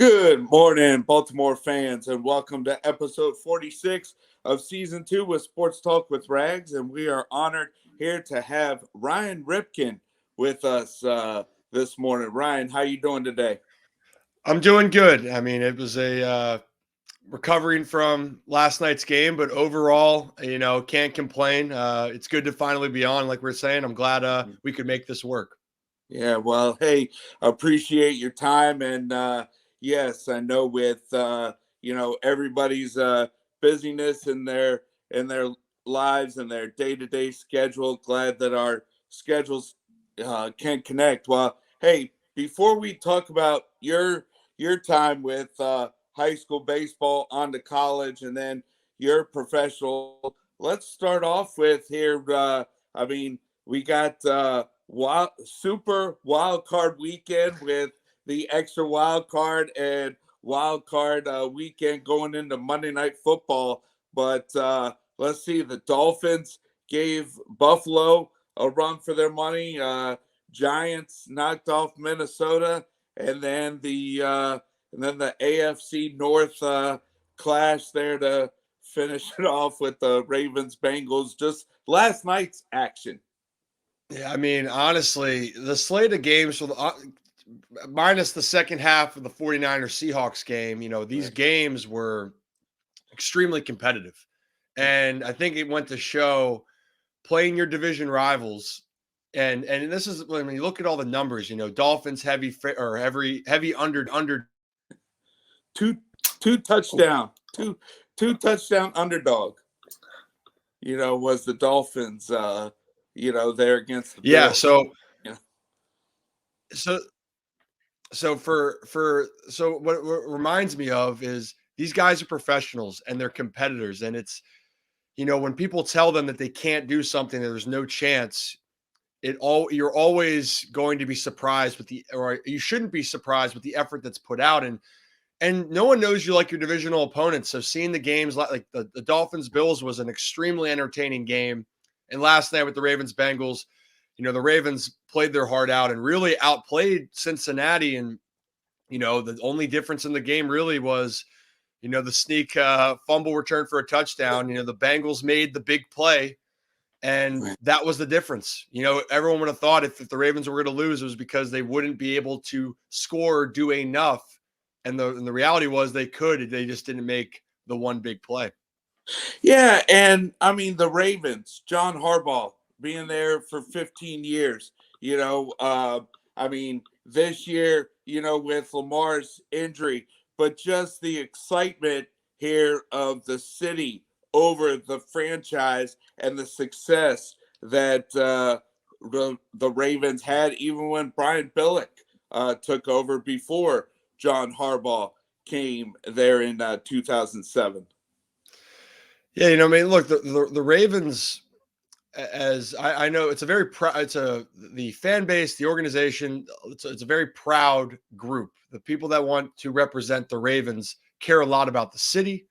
Good morning, Baltimore fans, and welcome to episode 46 of season 2 with Sports Talk with Rags. And we are honored here to have Ryan Ripken with us this morning. Ryan, how you doing today? I'm doing good. I mean, it was a recovering from last night's game, but overall, can't complain. It's good to finally be on. Like we're saying, I'm glad we could make this work. Yeah, well, hey, appreciate your time. And yes, I know with everybody's busyness in their lives and their day-to-day schedule, glad that our schedules can connect. Well, hey, before we talk about your time with high school baseball on to college and then your professional, let's start off with here. We got super wild card weekend with the extra wild card and wild card weekend going into Monday Night Football. But let's see, the Dolphins gave Buffalo a run for their money. Giants knocked off Minnesota, and then the AFC North clash there to finish it off with the Ravens Bengals. Just last night's action. Yeah, I mean, honestly, the slate of games for minus the second half of the 49ers Seahawks game, these Right. games were extremely competitive. And I think it went to show playing your division rivals. And this is when you look at all the numbers, Dolphins heavy under two two touchdown two touchdown underdog, was the Dolphins, there against the yeah. Bills. So you know so so what reminds me of is these guys are professionals and they're competitors, and it's when people tell them that they can't do something, that there's no chance, you're always going to be surprised or you shouldn't be surprised with the effort that's put out, and no one knows you like your divisional opponents. So seeing the games like the Dolphins Bills was an extremely entertaining game, and last night with the Ravens Bengals, the Ravens played their heart out and really outplayed Cincinnati. And the only difference in the game really was the sneak fumble return for a touchdown. The Bengals made the big play, and that was the difference. Everyone would have thought if the Ravens were going to lose, it was because they wouldn't be able to score or do enough. And the reality was they could. They just didn't make the one big play. Yeah, and I mean the Ravens, John Harbaugh being there for 15 years. This year, with Lamar's injury, but just the excitement here of the city over the franchise and the success that the Ravens had, even when Brian Billick took over before John Harbaugh came there in 2007. Yeah, look, the Ravens, as I know, it's a very the fan base, the organization, it's a very proud group. The people that want to represent the Ravens care a lot about the city,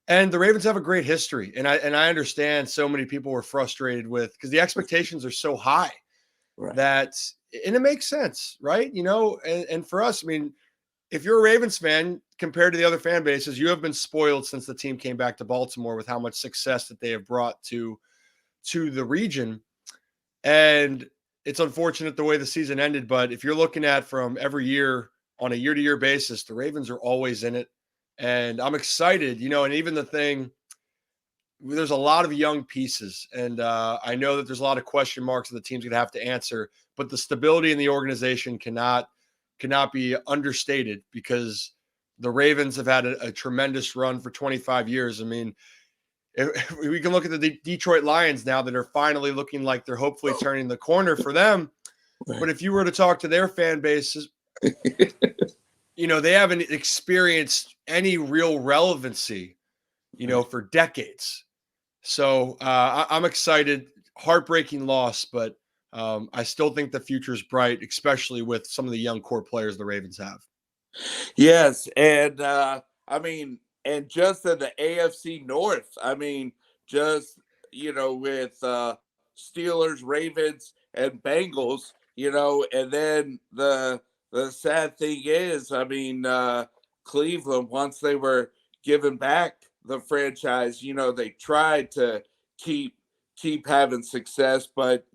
and the Ravens have a great history. And I understand so many people were frustrated because the expectations are so high. Right. And it makes sense, right? And for us, I mean, if you're a Ravens fan compared to the other fan bases, you have been spoiled since the team came back to Baltimore with how much success that they have brought to the region. And it's unfortunate the way the season ended, but if you're looking at from every year on a year-to-year basis, the Ravens are always in it. And I'm excited, and even there's a lot of young pieces, and I know that there's a lot of question marks that the team's going to have to answer, but the stability in the organization cannot be understated, because the Ravens have had a tremendous run for 25 years. I mean, if we can look at the Detroit Lions now that are finally looking like they're hopefully turning the corner for them. But if you were to talk to their fan bases, they haven't experienced any real relevancy, for decades. So I'm excited. Heartbreaking loss, but I still think the future is bright, especially with some of the young core players the Ravens have. Yes, and and just in the AFC North, just with Steelers, Ravens, and Bengals, and then the sad thing is, Cleveland, once they were given back the franchise, they tried to keep having success, but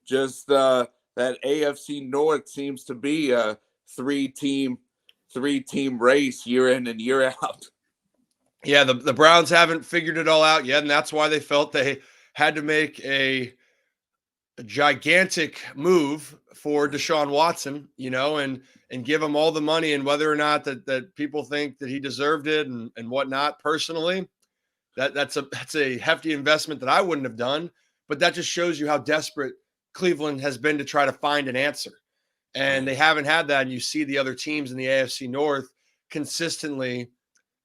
just that AFC North seems to be a three team race year in and year out. Yeah, the Browns haven't figured it all out yet, and that's why they felt they had to make a gigantic move for Deshaun Watson, and give him all the money, and whether or not that people think that he deserved it and whatnot. Personally, that's a hefty investment that I wouldn't have done, but that just shows you how desperate Cleveland has been to try to find an answer. And they haven't had that. And you see the other teams in the AFC North consistently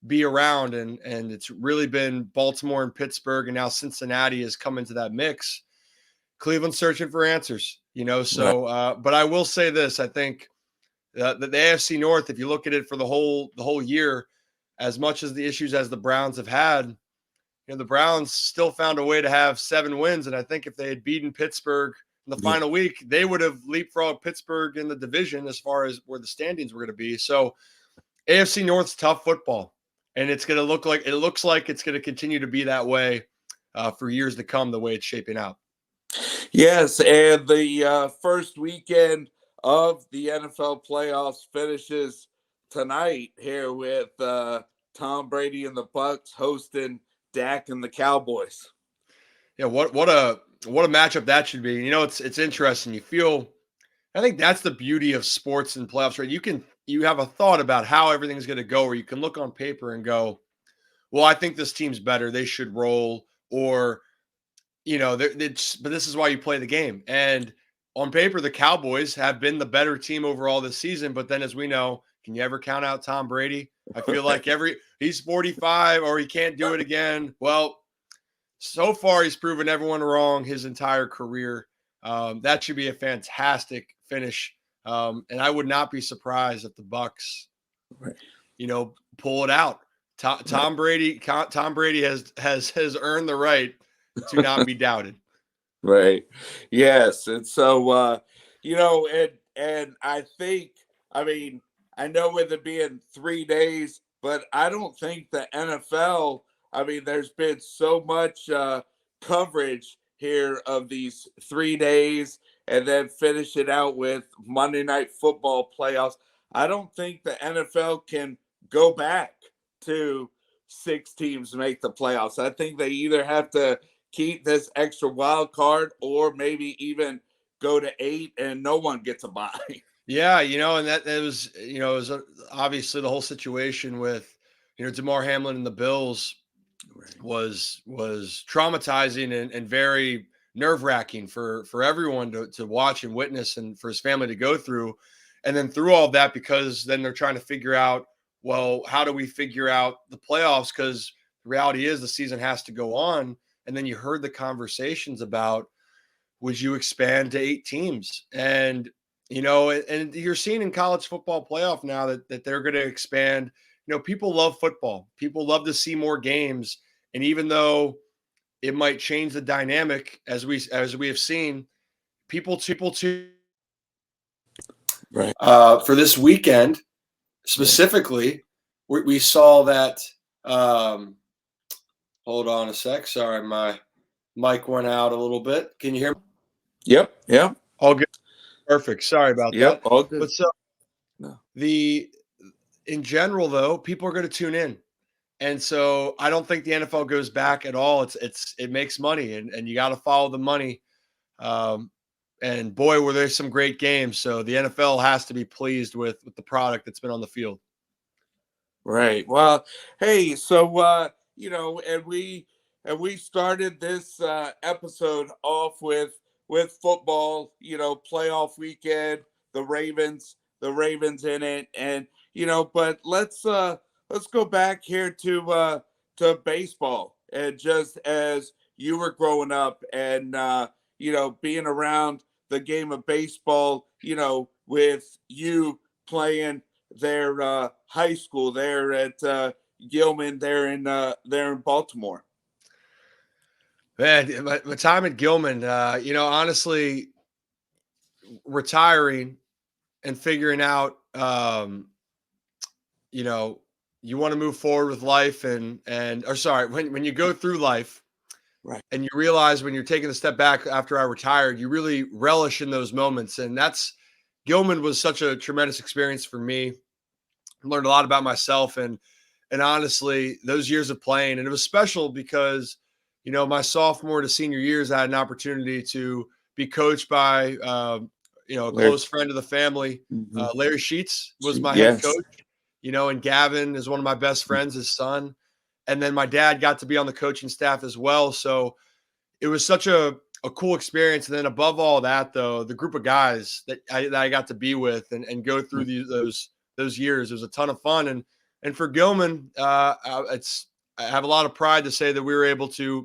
be around, and it's really been Baltimore and Pittsburgh, and now Cincinnati has come into that mix. Cleveland's searching for answers, So, but I will say this: I think the AFC North, if you look at it for the whole year, as much as the issues as the Browns have had, the Browns still found a way to have 7 wins, and I think if they had beaten Pittsburgh in the final week, they would have leapfrogged Pittsburgh in the division as far as where the standings were going to be. So, AFC North's tough football, and it's going to looks like it's going to continue to be that way for years to come. The way it's shaping out. Yes, and the first weekend of the NFL playoffs finishes tonight here with Tom Brady and the Bucks hosting Dak and the Cowboys. Yeah, what a matchup that should be. It's interesting. I think that's the beauty of sports and playoffs, right? You have a thought about how everything's going to go, or you can look on paper and go, well, I think this team's better. They should roll, or but this is why you play the game. And on paper, the Cowboys have been the better team overall this season. But then, as we know, can you ever count out Tom Brady? I feel like he's 45 or he can't do it again. Well, so far he's proven everyone wrong his entire career. That should be a fantastic finish. And I would not be surprised if the Bucks, pull it out. Tom Brady has earned the right to not be doubted. Right. Yes. And so, and I think, I know with it being 3 days, but I don't think the NFL, there's been so much coverage here of these 3 days and then finish it out with Monday Night Football playoffs. I don't think the NFL can go back to 6 teams make the playoffs. I think they either have to keep this extra wild card or maybe even go to 8 and no one gets a bye. Yeah, and that it was, obviously the whole situation with, Damar Hamlin and the Bills was traumatizing and very nerve-wracking for everyone to watch and witness, and for his family to go through. And then through all that, because then they're trying to figure out, well, how do we figure out the playoffs? Because the reality is the season has to go on. And then you heard the conversations about, would you expand to 8 teams? And, and you're seeing in college football playoff now that they're going to expand. People love football. People love to see more games. And even though it might change the dynamic, as we have seen, people too. Right. For this weekend specifically, we saw that. Hold on a sec. Sorry, my mic went out a little bit. Can you hear me? Yep. All good. Perfect. Sorry about that. All good. But so in general, though, people are going to tune in. And so I don't think the NFL goes back at all. It makes money, and you got to follow the money. And boy, were there some great games. So the NFL has to be pleased with the product that's been on the field. Right. Well, hey, so and we started this episode off with football, playoff weekend, the Ravens in it, and but let's go back here to baseball, and just as you were growing up and being around the game of baseball, with you playing their high school there at Gilman there in Baltimore. Man, my time at Gilman, honestly, retiring and figuring out you know, you want to move forward with life or sorry, when you go through life Right. and you realize when you're taking a step back after I retired, you really relish in those moments. And that's Gilman was such a tremendous experience for me. I learned a lot about myself and honestly, those years of playing, and it was special because, my sophomore to senior years, I had an opportunity to be coached by, a Larry. close friend of the family. Hmm. Larry Sheets was my head Yes. coach, and Gavin is one of my best friends, his son. And then my dad got to be on the coaching staff as well. So it was such a cool experience. And then above all that, though, the group of guys that I got to be with and go through those years, it was a ton of fun. And for Gilman, I have a lot of pride to say that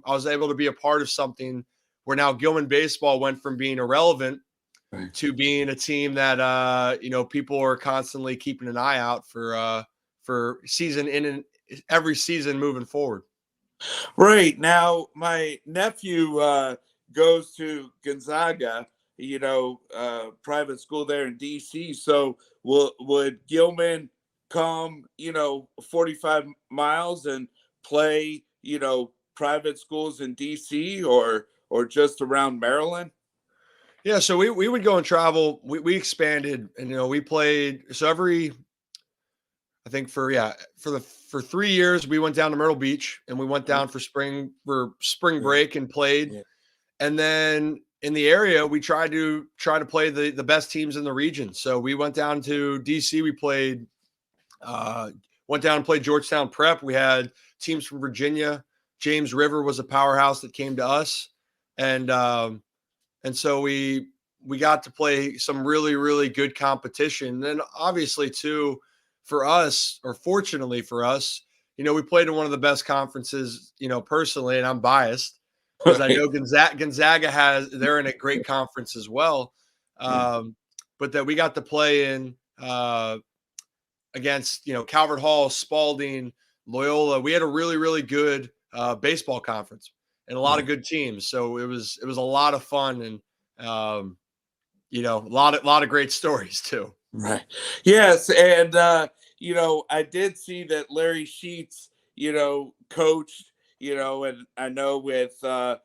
I was able to be a part of something where now Gilman baseball went from being irrelevant Right. to being a team that people are constantly keeping an eye out for season in and every season moving forward. Right. Now, my nephew goes to Gonzaga, private school there in DC. So would Gilman come, 45 miles and play, private schools in DC or just around Maryland? Yeah, so we would go and travel. We expanded, and we played. So every I think for 3 years we went down to Myrtle Beach, and we went Oh, down for spring yeah. break and played. Yeah. And then in the area, we try to play the best teams in the region. So we went down to DC. We played uh, went down and played Georgetown Prep. We had teams from Virginia. James River was a powerhouse that came to us, and so we got to play some really really good competition. And obviously too, for us, or fortunately for us, we played in one of the best conferences. Personally, and I'm biased because I Right. know Gonzaga they're in a great conference as well. Yeah. Um, but that we got to play in against Calvert Hall, Spalding, Loyola. We had a really really good baseball conference and a lot of Right. good teams. So it was a lot of fun and a lot of great stories too. Right. Yes, and I did see that Larry Sheets, coached, and I know with the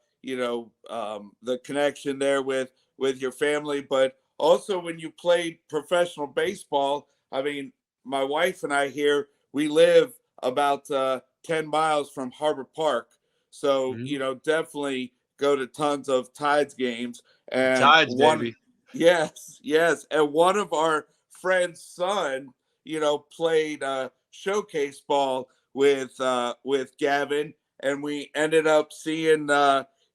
connection there with your family, but also when you played professional baseball, I mean, my wife and I here, we live about 10 miles from Harbor Park. So, Mhm. definitely go to tons of Tides games and Tides, one. baby. Yes, yes. And one of our friend's son, played showcase ball with Gavin, and we ended up seeing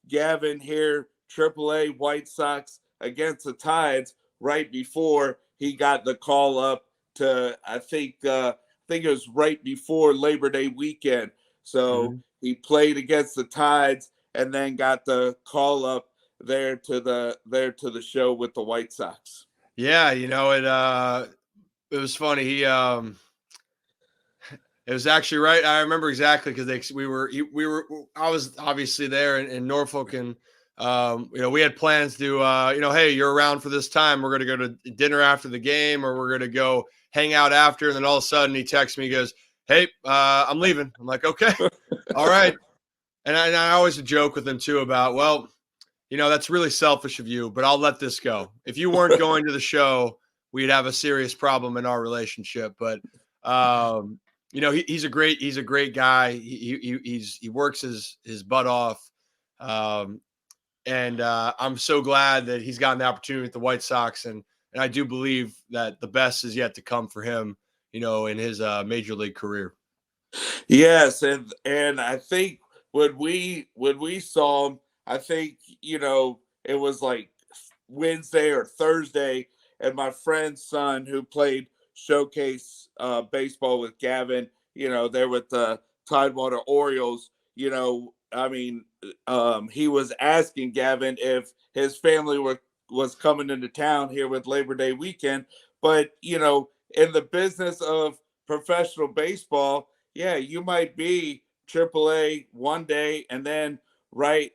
Gavin here, AAA White Sox against the Tides right before he got the call up to I think it was right before Labor Day weekend. So Mhm. he played against the Tides and then got the call up there to the show with the White Sox. Yeah, it was funny. It was actually right. I remember exactly because I was obviously there in Norfolk, and we had plans to, hey, you're around for this time. We're gonna go to dinner after the game, or we're gonna go hang out after. And then all of a sudden, he texts me, he goes, "Hey, I'm leaving." I'm like, "Okay, all right." And I always joke with him too about, well, that's really selfish of you, but I'll let this go. If you weren't going to the show, we'd have a serious problem in our relationship. But he's a great guy. He works his butt off, um, and I'm so glad that he's gotten the opportunity with the White Sox, and I do believe that the best is yet to come for him. In his major league career. Yes, and I think when we saw him, I think it was like Wednesday or Thursday, and my friend's son who played showcase baseball with Gavin, there with the Tidewater Orioles. I mean, he was asking Gavin if his family was coming into town here with Labor Day weekend, but in the business of professional baseball, yeah, you might be AAA one day, and then right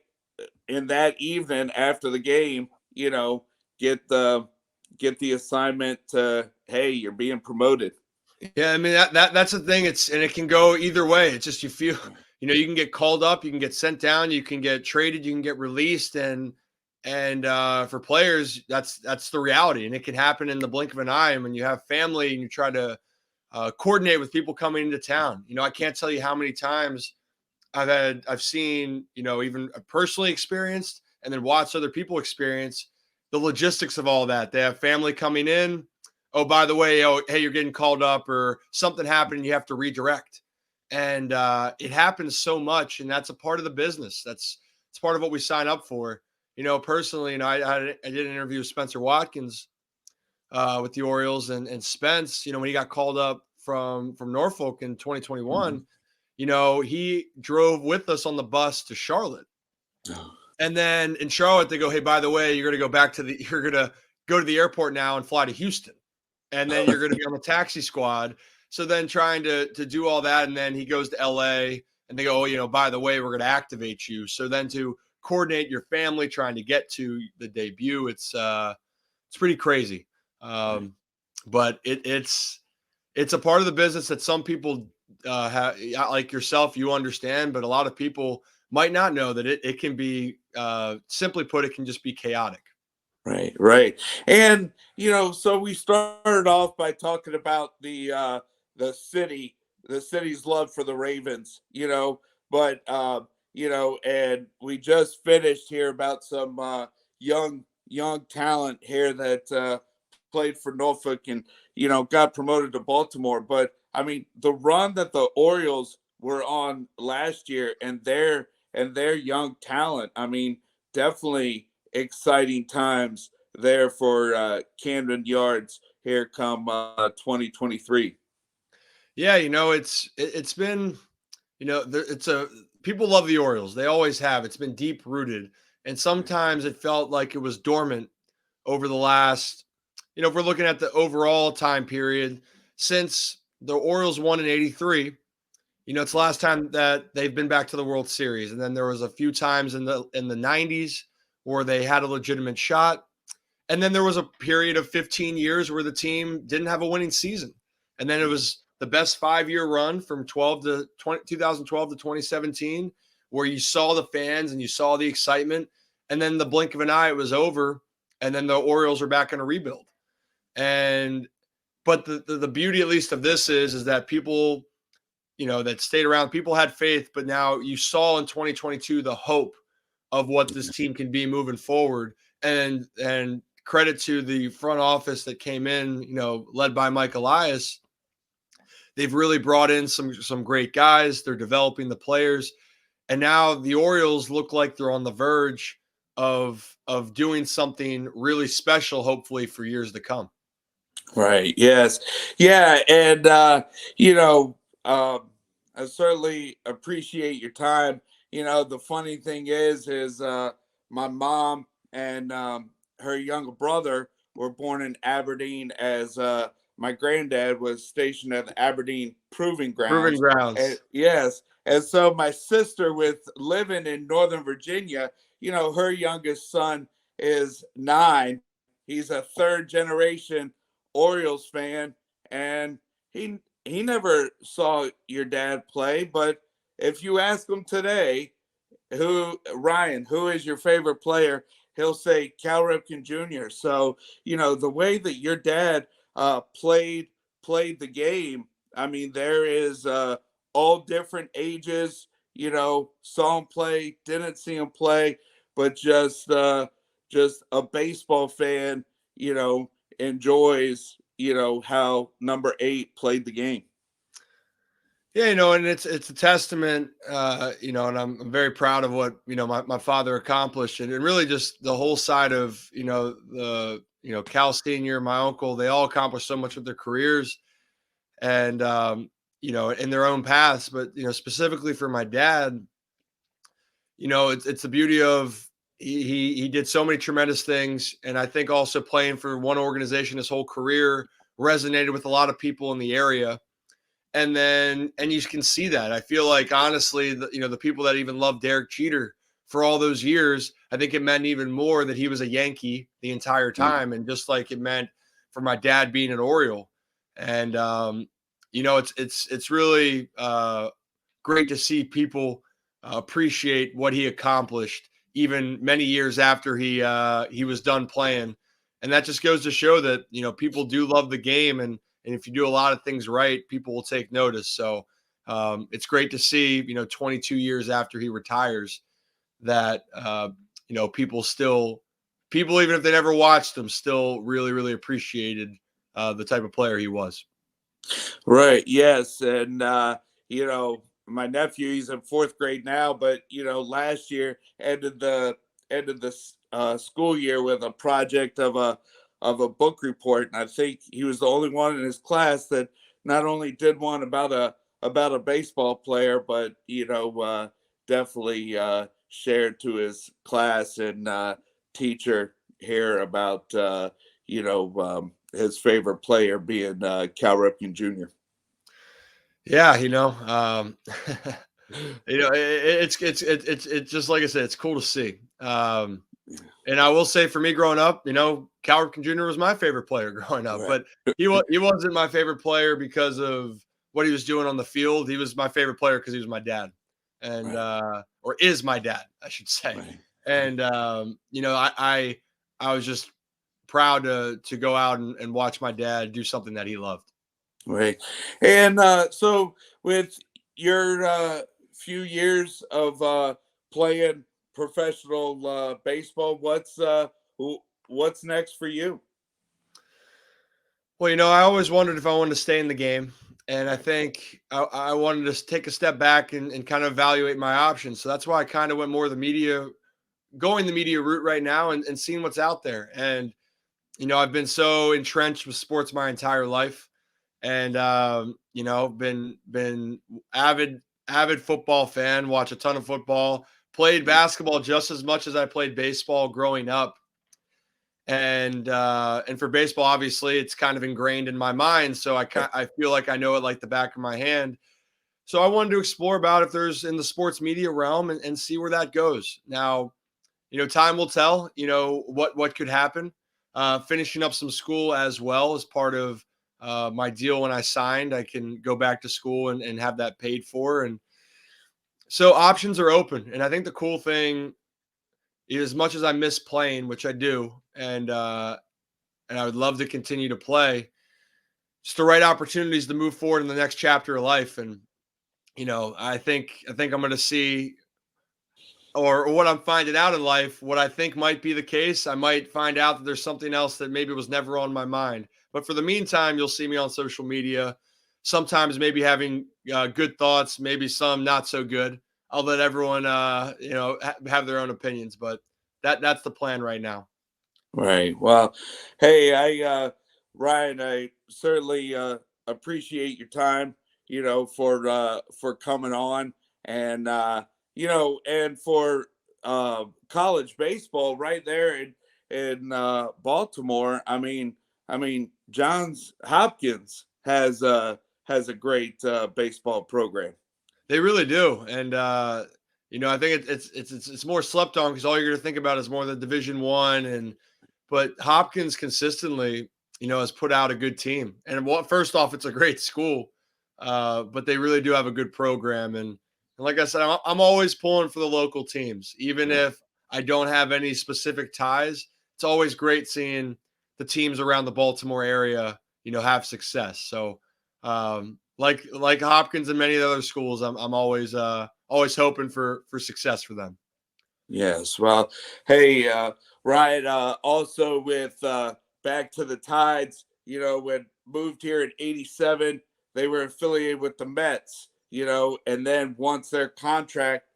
in that evening after the game, you know, get the get the assignment to, hey, you're being promoted. Yeah, I mean that's the thing. And it can go either way. It's just you feel, you can get called up, you can get sent down, you can get traded, you can get released, and for players, that's the reality, and it can happen in the blink of an eye. And when you have family and you try to coordinate with people coming into town, I can't tell you how many times I've seen, even personally experienced and then watched other people experience the logistics of all that. They have family coming in. Oh, by the way, oh, hey, you're getting called up or something happened and you have to redirect. And it happens so much. And that's a part of the business. It's part of what we sign up for. Personally, I did an interview with Spencer Watkins with the Orioles and Spence, when he got called up from Norfolk in 2021, he drove with us on the bus to Charlotte. And then in Charlotte, they go, hey, by the way, you're going to go to the airport now and fly to Houston. And then you're going to be on the taxi squad. So then trying to do all that. And then he goes to LA and they go, oh, by the way, we're going to activate you. So then to coordinate your family trying to get to the debut, it's pretty crazy. But it's a part of the business that some people like yourself, you understand, but a lot of people might not know that it can be, simply put, it can just be chaotic. Right, right. And so we started off by talking about the city, the city's love for the Ravens, but and we just finished here about some young talent here that played for Norfolk and got promoted to Baltimore. But I mean, the run that the Orioles were on last year and their young talent, I mean, definitely exciting times there for Camden Yards here come 2023. Yeah, it's been, it's a people love the Orioles. They always have. It's been deep rooted, and sometimes it felt like it was dormant over the last, if we're looking at the overall time period since the Orioles won in '83. It's the last time that they've been back to the World Series, and then there was a few times in the '90s where they had a legitimate shot. And then there was a period of 15 years where the team didn't have a winning season. And then it was the best 5-year run from 2012 to 2017, where you saw the fans and you saw the excitement. And then the blink of an eye, it was over. And then the Orioles are back in a rebuild. But the beauty, at least, of this is that people, that stayed around, people had faith. But now you saw in 2022 the hope of what this team can be moving forward. And credit to the front office that came in, led by Mike Elias. They've really brought in some great guys. They're developing the players. And now the Orioles look like they're on the verge of doing something really special, hopefully for years to come. Right. Yes. Yeah. And I certainly appreciate your time. The funny thing is my mom and her younger brother were born in Aberdeen, as my granddad was stationed at the Aberdeen Proving Proving Grounds. And grounds. yes, and so my sister, with living in Northern Virginia, her youngest son is 9. He's a third generation Orioles fan, and he never saw your dad play. But if you ask him today, who is your favorite player, he'll say Cal Ripken Jr. So the way that your dad played the game, I mean, there is all different ages. Saw him play, didn't see him play, but just a baseball fan. Enjoys how number 8 played the game. Yeah, and it's a testament, and I'm very proud of what, my father accomplished, and really just the whole side of, Cal Senior, my uncle, they all accomplished so much with their careers and, in their own paths. But, specifically for my dad, it's the beauty of he did so many tremendous things. And I think also playing for one organization his whole career resonated with a lot of people in the area. And you can see that. I feel like, honestly, the people that even loved Derek Jeter for all those years, I think it meant even more that he was a Yankee the entire time. And just like it meant for my dad being an Oriole. And it's really great to see people appreciate what he accomplished even many years after he was done playing, and that just goes to show that people do love the game, and if you do a lot of things right, people will take notice. So it's great to see 22 years after he retires that people, even if they never watched him, still really really appreciated the type of player he was. Right. Yes. And my nephew, he's in fourth grade now, but last year ended the school year with a project of a book report, and I think he was the only one in his class that not only did one about a baseball player, but definitely shared to his class and teacher here about his favorite player being Cal Ripken Jr. Yeah, it's just like I said, it's cool to see. And I will say, for me growing up, Cal Ripken Jr. was my favorite player growing up, Right. but he wasn't my favorite player because of what he was doing on the field. He was my favorite player because he was my dad, and Right. or is my dad, I should say. Right. And I was just proud to go out and watch my dad do something that he loved. Right. And so with your few years of playing professional baseball, what's next for you? Well, I always wondered if I wanted to stay in the game. And I think I wanted to take a step back and kind of evaluate my options. So that's why I kind of went more the media, going the media route right now and seeing what's out there. And, I've been so entrenched with sports my entire life. And, been avid football fan, watch a ton of football, played basketball just as much as I played baseball growing up. And for baseball, obviously, it's kind of ingrained in my mind, so I feel like I know it like the back of my hand. So I wanted to explore about if there's in the sports media realm and see where that goes. Now, time will tell. What could happen. Finishing up some school as well as part of my deal when I signed. I can go back to school and have that paid for, and so options are open. And I think the cool thing is, as much as I miss playing, which I do, and I would love to continue to play. Just the right opportunities to move forward in the next chapter of life. And I think I'm going to see, or what I'm finding out in life, what I think might be the case. I might find out that there's something else that maybe was never on my mind. But for the meantime, you'll see me on social media. Sometimes maybe having good thoughts, maybe some not so good. I'll let everyone, have their own opinions, but that's the plan right now. Right. Well, hey, Ryan, I certainly appreciate your time, for coming on and and for college baseball right there in Baltimore. I mean Johns Hopkins has a great baseball program. They really do, and I think it's more slept on because all you're going to think about is more the Division One, and but Hopkins consistently, has put out a good team. And what first off, it's a great school, but they really do have a good program. And like I said, I'm always pulling for the local teams, even Right. if I don't have any specific ties. It's always great seeing the teams around the Baltimore area, have success. So like Hopkins and many of the other schools, I'm always hoping for success for them. Yes. Well, hey, Ryan, also with back to the Tides, when moved here in '87, they were affiliated with the Mets, and then once their contract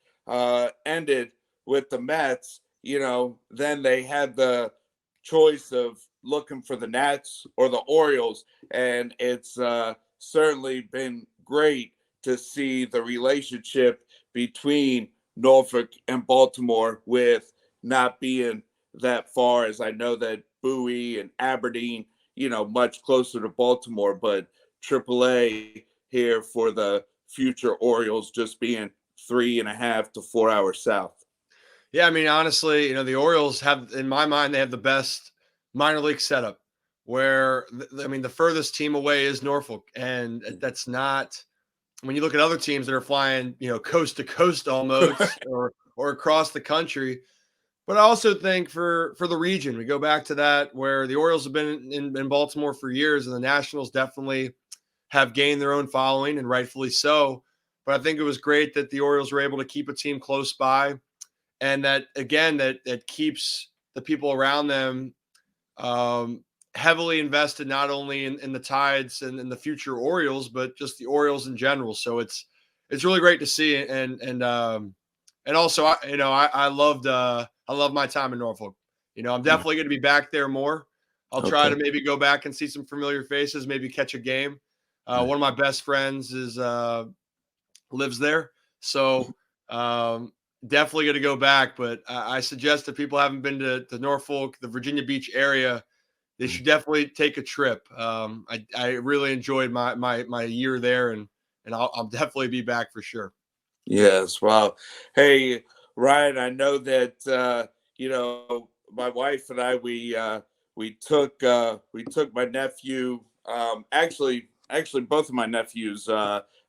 ended with the Mets, then they had the choice of looking for the Nats or the Orioles. And it's certainly been great to see the relationship between Norfolk and Baltimore, with not being that far, as I know that Bowie and Aberdeen, much closer to Baltimore, but AAA here for the future Orioles just being 3.5 to 4 hours south. Yeah, I mean, honestly, the Orioles have, in my mind, they have the best minor league setup. where I mean, the furthest team away is Norfolk, and that's not. When you look at other teams that are flying, coast to coast almost, or across the country. But I also think for the region, we go back to that where the Orioles have been in Baltimore for years, and the Nationals definitely have gained their own following, and rightfully so. But I think it was great that the Orioles were able to keep a team close by, and that again that keeps the people around them um, heavily invested not only in the Tides and in the future Orioles, but just the Orioles in general. So it's really great to see, and also I loved I love my time in Norfolk. I'm definitely going to be back there more. I'll try to Okay. maybe go back and see some familiar faces, maybe catch a game. One of my best friends is lives there, so um, definitely going to go back. But I suggest if people haven't been to Norfolk, the Virginia Beach area, they should definitely take a trip. I really enjoyed my year there, and I'll definitely be back for sure. Yes. Well, hey, Ryan, I know that my wife and I we took my nephew, actually both of my nephews,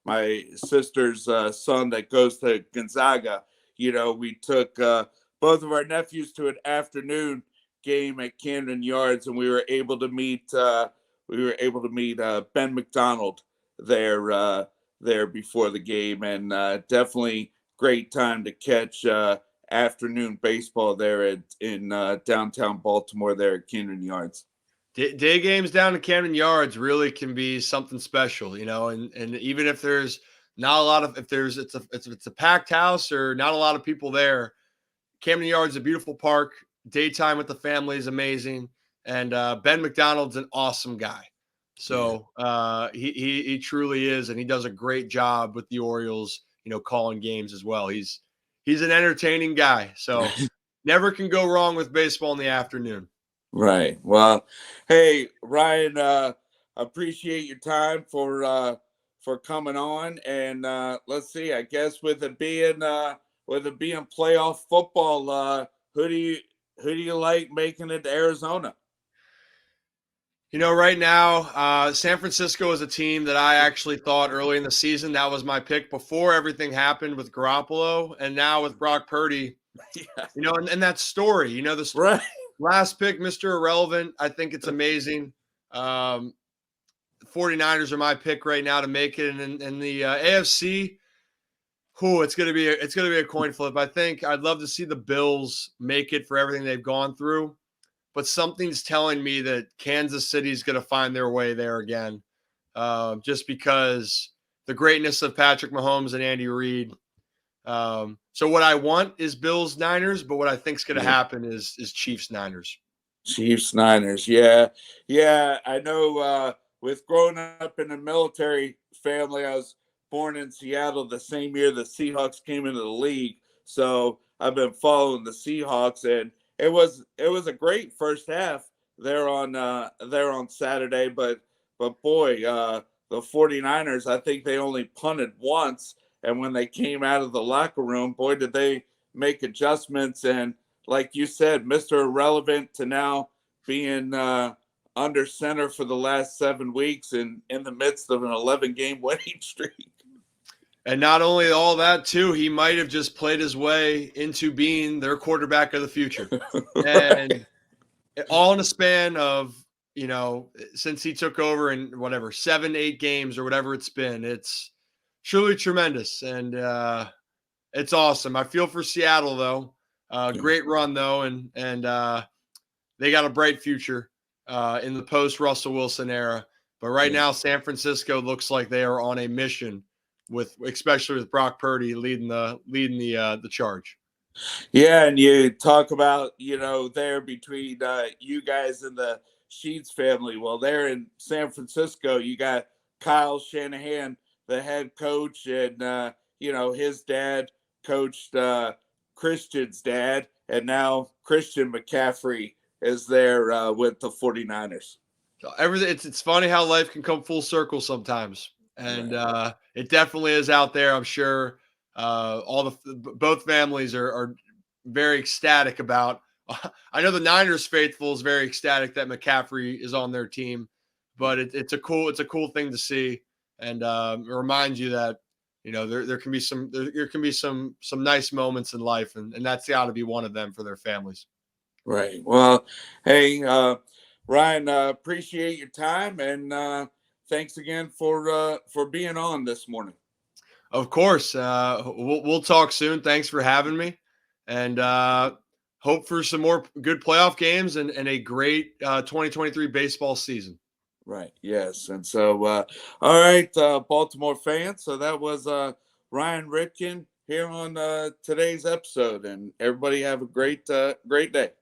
my sister's son that goes to Gonzaga. We took both of our nephews to an afternoon game at Camden Yards, and we were able to meet Ben McDonald there. There before the game, and definitely great time to catch afternoon baseball there in downtown Baltimore there at Camden Yards. Day games down in Camden Yards really can be something special, and even if there's not a lot of if there's it's a packed house or not a lot of people there, Camden Yards is a beautiful park. Daytime with the family is amazing, and Ben McDonald's an awesome guy. Yeah. So he truly is, and he does a great job with the Orioles. Calling games as well. He's an entertaining guy. So never can go wrong with baseball in the afternoon. Right. Well, hey, Ryan, appreciate your time for coming on, and let's see. I guess with it being playoff football, who do you like making it to Arizona? Right now, San Francisco is a team that I actually thought early in the season that was my pick before everything happened with Garoppolo, and now with Brock Purdy. Yeah. And that story. This Right. last pick, Mr. Irrelevant. I think it's amazing. Um, 49ers are my pick right now to make it, and the AFC. It's gonna be a coin flip. I think I'd love to see the Bills make it for everything they've gone through, but something's telling me that Kansas City is going to find their way there again, just because the greatness of Patrick Mahomes and Andy Reid. So what I want is Bills Niners, but what I think is going to Yeah. happen is Chiefs Niners. Chiefs Niners. Yeah. Yeah. I know with growing up in a military family, I was born in Seattle the same year the Seahawks came into the league. So I've been following the Seahawks, and it was a great first half there on Saturday, but boy, the 49ers, I think they only punted once, and when they came out of the locker room, boy did they make adjustments, and like you said, Mr. Irrelevant to now being under center for the last 7 weeks and in the midst of an 11-game winning streak. And not only all that, too, he might have just played his way into being their quarterback of the future. Right. And all in a span of, since he took over in whatever, 7, 8 games or whatever it's been, it's truly tremendous. And it's awesome. I feel for Seattle, though. Great run, though. And they got a bright future in the post Russell Wilson era. But right Yeah. now, San Francisco looks like they are on a mission especially with Brock Purdy leading the charge. Yeah, and you talk about, there between you guys and the Sheets family. Well, there in San Francisco, you got Kyle Shanahan, the head coach, and his dad coached Christian's dad, and now Christian McCaffrey is there with the 49ers. So everything it's funny how life can come full circle sometimes, and Right. it definitely is out there. I'm sure both families are very ecstatic about I know the Niners faithful is very ecstatic that McCaffrey is on their team, but it's a cool thing to see, and it reminds you that there can be some nice moments in life, and that's got to be one of them for their families. Right. Well, hey, Ryan, appreciate your time, and thanks again for being on this morning. Of course, we'll talk soon. Thanks for having me, and hope for some more good playoff games and a great 2023 baseball season. Right. Yes. And so, all right, Baltimore fans. So that was Ryan Ripken here on today's episode, and everybody have a great day.